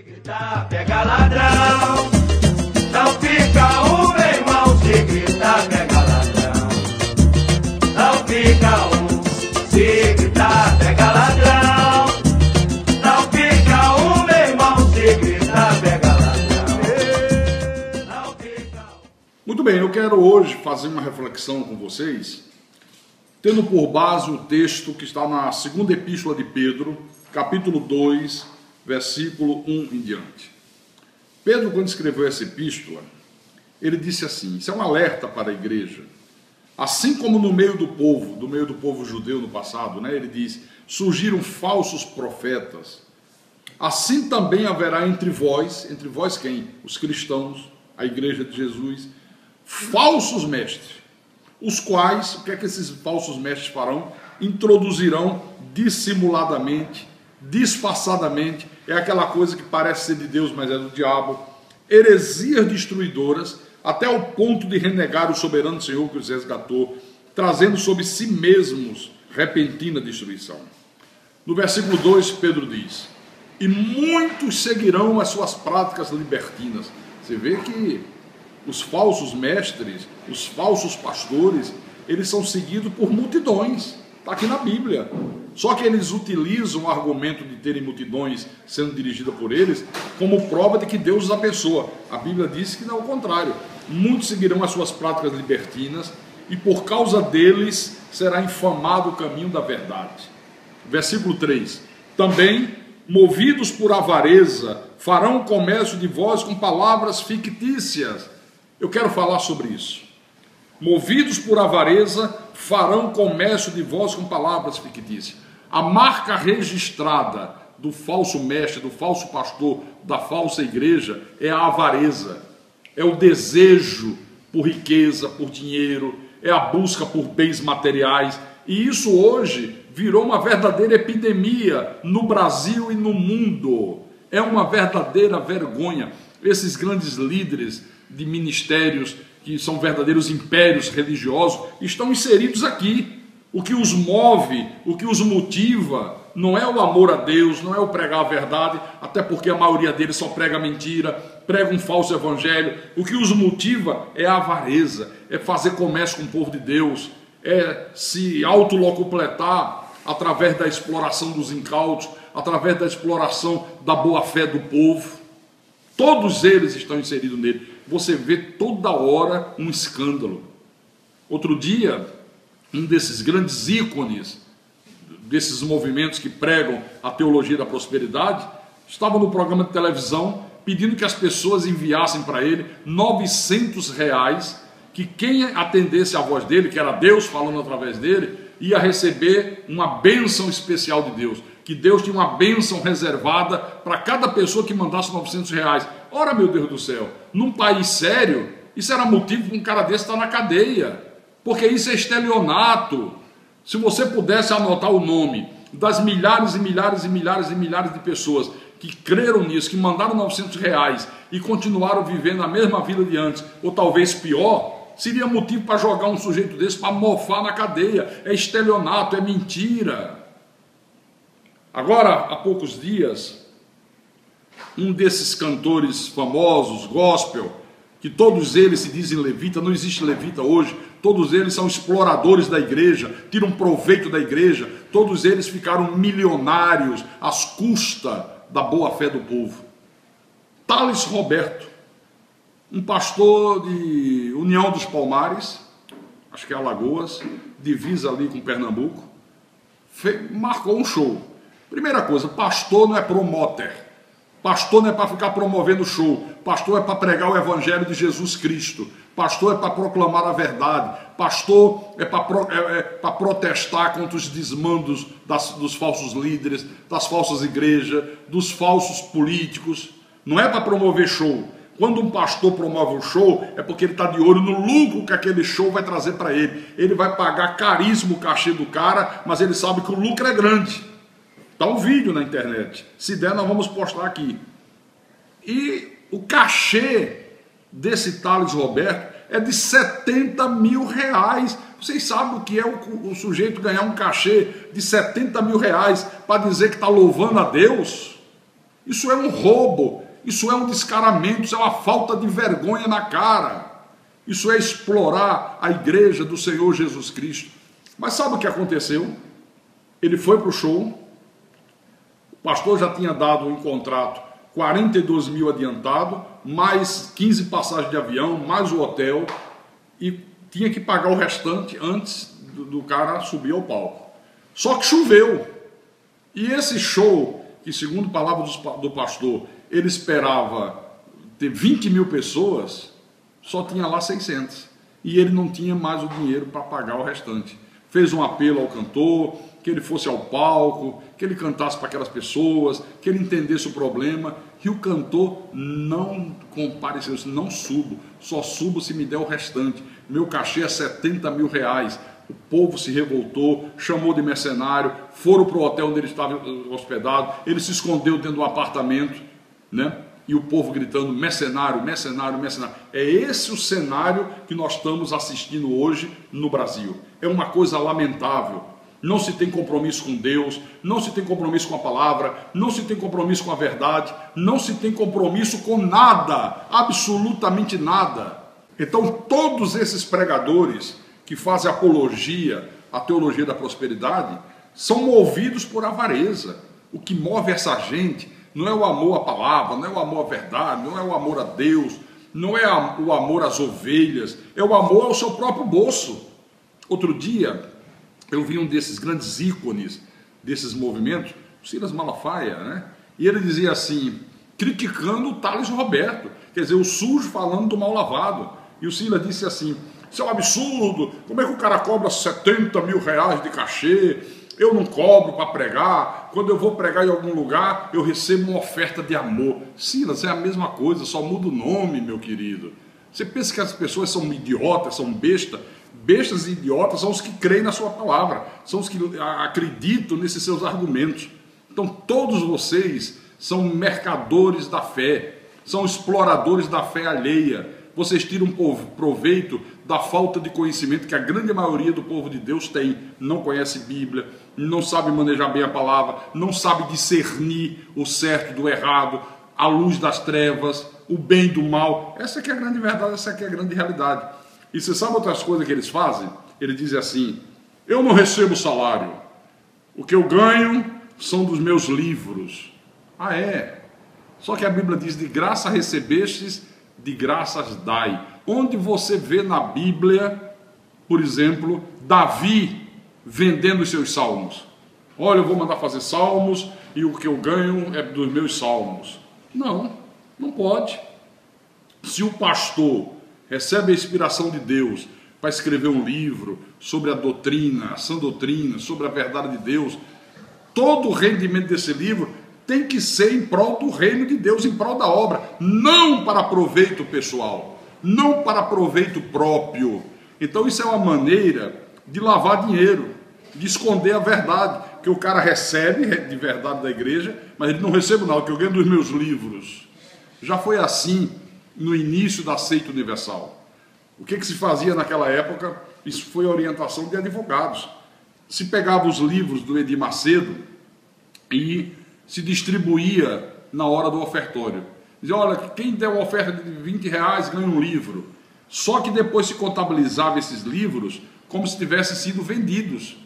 gritar, pega ladrão. Não fica um, meu irmão, se gritar, pega ladrão. Não fica um, se gritar, pega ladrão. Não fica um, meu irmão, se gritar, pega ladrão. Não fica um. Muito bem, eu quero hoje fazer uma reflexão com vocês, tendo por base o texto que está na segunda epístola de Pedro, capítulo 2, versículo 1 em diante. Pedro, quando escreveu essa epístola, ele disse assim, isso é um alerta para a igreja. Assim como no meio do povo judeu no passado, né, ele diz, surgiram falsos profetas, assim também haverá entre vós quem? Os cristãos, a igreja de Jesus, falsos mestres, os quais, o que é que esses falsos mestres farão? Introduzirão dissimuladamente, disfarçadamente, é aquela coisa que parece ser de Deus, mas é do diabo, heresias destruidoras, até o ponto de renegar o soberano Senhor que os resgatou, trazendo sobre si mesmos repentina destruição. No versículo 2, Pedro diz, e muitos seguirão as suas práticas libertinas. Você vê que os falsos mestres, os falsos pastores, eles são seguidos por multidões, está aqui na Bíblia. Só que eles utilizam o argumento de terem multidões sendo dirigidas por eles como prova de que Deus os abençoa. A Bíblia diz que não é o contrário. Muitos seguirão as suas práticas libertinas e por causa deles será infamado o caminho da verdade. Versículo 3. Também, movidos por avareza, farão comércio de vós com palavras fictícias. Eu quero falar sobre isso. Movidos por avareza, farão comércio de vós com palavras fictícias. A marca registrada do falso mestre, do falso pastor, da falsa igreja, é a avareza. É o desejo por riqueza, por dinheiro, é a busca por bens materiais. E isso hoje virou uma verdadeira epidemia no Brasil e no mundo. É uma verdadeira vergonha. Esses grandes líderes de ministérios, que são verdadeiros impérios religiosos, estão inseridos aqui. O que os move, o que os motiva, não é o amor a Deus, não é o pregar a verdade, até porque a maioria deles só prega mentira, prega um falso evangelho. O que os motiva é a avareza, é fazer comércio com o povo de Deus, é se autolocupletar através da exploração dos incautos, através da exploração da boa-fé do povo. Todos eles estão inseridos nele. Você vê toda hora um escândalo. Outro dia, um desses grandes ícones, desses movimentos que pregam a teologia da prosperidade, estava no programa de televisão pedindo que as pessoas enviassem para ele R$900, que quem atendesse a voz dele, que era Deus falando através dele, ia receber uma bênção especial de Deus, que Deus tinha uma bênção reservada para cada pessoa que mandasse R$900. Ora, meu Deus do céu, num país sério, isso era motivo para um cara desse estar na cadeia, porque isso é estelionato. Se você pudesse anotar o nome das milhares e milhares e milhares e milhares de pessoas que creram nisso, que mandaram R$900 e continuaram vivendo a mesma vida de antes, ou talvez pior, seria motivo para jogar um sujeito desse para mofar na cadeia. É estelionato, é mentira. Agora, há poucos dias, um desses cantores famosos, gospel, que todos eles se dizem levita, não existe levita hoje, todos eles são exploradores da igreja, tiram proveito da igreja, todos eles ficaram milionários às custas da boa-fé do povo. Thales Roberto, um pastor de União dos Palmares, acho que é Alagoas, divisa ali com Pernambuco, marcou um show. Primeira coisa, pastor não é promoter, pastor não é para ficar promovendo show, pastor é para pregar o evangelho de Jesus Cristo, pastor é para proclamar a verdade, pastor é para protestar contra os desmandos dos falsos líderes, das falsas igrejas, dos falsos políticos, não é para promover show. Quando um pastor promove um show, é porque ele está de olho no lucro que aquele show vai trazer para ele. Ele vai pagar caríssimo o cachê do cara, mas ele sabe que o lucro é grande. Está um vídeo na internet. Se der, nós vamos postar aqui. E o cachê desse Thales Roberto é de R$70 mil. Vocês sabem o que é o sujeito ganhar um cachê de R$70 mil para dizer que está louvando a Deus? Isso é um roubo, isso é um descaramento, isso é uma falta de vergonha na cara. Isso é explorar a igreja do Senhor Jesus Cristo. Mas sabe o que aconteceu? Ele foi para o show, o pastor já tinha dado em contrato 42 mil adiantado, mais 15 passagens de avião, mais o hotel, e tinha que pagar o restante antes do cara subir ao palco. Só que choveu. E esse show, que segundo palavras do pastor, ele esperava ter 20 mil pessoas, só tinha lá 600. E ele não tinha mais o dinheiro para pagar o restante. Fez um apelo ao cantor, que ele fosse ao palco, que ele cantasse para aquelas pessoas, que ele entendesse o problema. E o cantor não compareceu, disse, não subo, só subo se me der o restante. Meu cachê é 70 mil reais. O povo se revoltou, chamou de mercenário, foram para o hotel onde ele estava hospedado, ele se escondeu dentro do apartamento, né? E o povo gritando, mercenário, mercenário, mercenário. É esse o cenário que nós estamos assistindo hoje no Brasil. É uma coisa lamentável. Não se tem compromisso com Deus, não se tem compromisso com a palavra, não se tem compromisso com a verdade, não se tem compromisso com nada, absolutamente nada. Então todos esses pregadores que fazem apologia à teologia da prosperidade são movidos por avareza. O que move essa gente não é o amor à palavra, não é o amor à verdade, não é o amor a Deus, não é o amor às ovelhas, é o amor ao seu próprio bolso. Outro dia eu vi um desses grandes ícones desses movimentos, o Silas Malafaia, né? E ele dizia assim, criticando o Thales Roberto, quer dizer, o sujo falando do mal lavado. E o Silas disse assim, isso é um absurdo, como é que o cara cobra 70 mil reais de cachê? Eu não cobro para pregar, quando eu vou pregar em algum lugar, eu recebo uma oferta de amor. Silas, é a mesma coisa, só muda o nome, meu querido. Você pensa que as pessoas são idiotas, são bestas? Bestas e idiotas são os que creem na sua palavra, são os que acreditam nesses seus argumentos. Então todos vocês são mercadores da fé, são exploradores da fé alheia. Vocês tiram proveito da falta de conhecimento que a grande maioria do povo de Deus tem. Não conhece Bíblia, não sabe manejar bem a palavra, não sabe discernir o certo do errado, a luz das trevas, o bem do mal. Essa que é a grande verdade, essa que é a grande realidade. E você sabe outras coisas que eles fazem? Eles dizem assim, eu não recebo salário, o que eu ganho são dos meus livros. Ah, é? Só que a Bíblia diz, de graça recebestes, de graças dai. Onde você vê na Bíblia, por exemplo, Davi vendendo os seus salmos? Olha, eu vou mandar fazer salmos e o que eu ganho é dos meus salmos. Não, não pode. Se o pastor recebe a inspiração de Deus para escrever um livro sobre a doutrina, a sã doutrina, sobre a verdade de Deus, todo o rendimento desse livro tem que ser em prol do reino de Deus, em prol da obra, não para proveito pessoal, não para proveito próprio. Então isso é uma maneira de lavar dinheiro, de esconder a verdade, que o cara recebe de verdade da igreja, mas ele não recebe nada, que eu ganho dos meus livros. Já foi assim no início da seita universal. O que se fazia naquela época? Isso foi a orientação de advogados. Se pegava os livros do Edir Macedo e se distribuía na hora do ofertório. Dizia, olha, quem der uma oferta de 20 reais ganha um livro. Só que depois se contabilizava esses livros como se tivessem sido vendidos.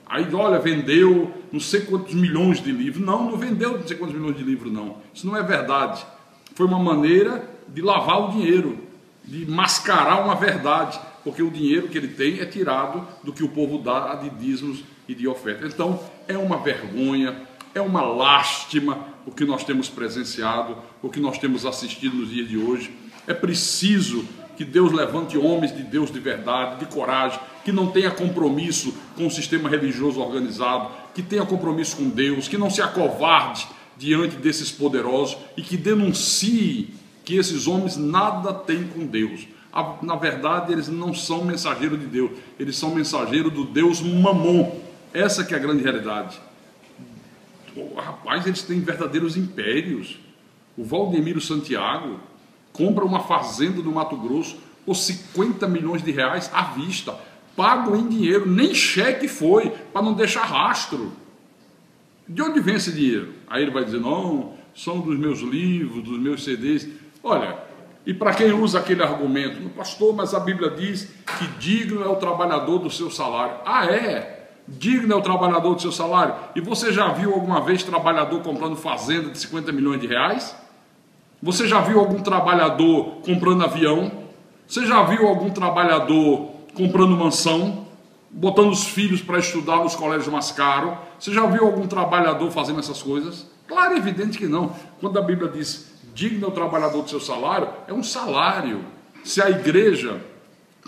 Aí, olha, vendeu não sei quantos milhões de livros. Não, não vendeu não sei quantos milhões de livros, não. Isso não é verdade. Foi uma maneira de lavar o dinheiro, de mascarar uma verdade, porque o dinheiro que ele tem é tirado do que o povo dá de dízimos e de oferta. Então, é uma vergonha, é uma lástima o que nós temos presenciado, o que nós temos assistido nos dias de hoje. É preciso que Deus levante homens de Deus de verdade, de coragem, que não tenha compromisso com o sistema religioso organizado, que tenha compromisso com Deus, que não se acovarde diante desses poderosos e que denuncie que esses homens nada têm com Deus. Na verdade, eles não são mensageiros de Deus, eles são mensageiros do Deus Mamon. Essa que é a grande realidade. Rapaz, eles têm verdadeiros impérios. O Valdemiro Santiago compra uma fazenda do Mato Grosso por 50 milhões de reais à vista, pago em dinheiro, nem cheque foi, para não deixar rastro. De onde vem esse dinheiro? Aí ele vai dizer, não, são dos meus livros, dos meus CDs. Olha, e para quem usa aquele argumento, pastor, mas a Bíblia diz que digno é o trabalhador do seu salário. Ah, é? Digno é o trabalhador do seu salário? E você já viu alguma vez trabalhador comprando fazenda de 50 milhões de reais? Você já viu algum trabalhador comprando avião? Você já viu algum trabalhador comprando mansão? Botando os filhos para estudar nos colégios mais caros? Você já viu algum trabalhador fazendo essas coisas? Claro, é evidente que não. Quando a Bíblia diz digno é o trabalhador do seu salário, é um salário. Se a igreja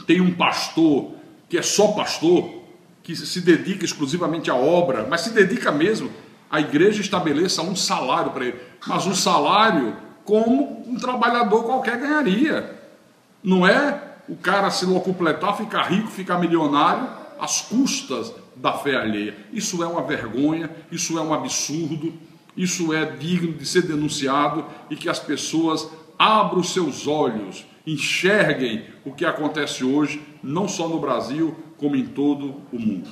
tem um pastor que é só pastor, que se dedica exclusivamente à obra, mas se dedica mesmo, a igreja estabeleça um salário para ele, mas um salário como um trabalhador qualquer ganharia. Não é o cara se locupletar, ficar rico, ficar milionário às custas da fé alheia. Isso é uma vergonha, isso é um absurdo, isso é digno de ser denunciado e que as pessoas abram os seus olhos, enxerguem o que acontece hoje, não só no Brasil, como em todo o mundo.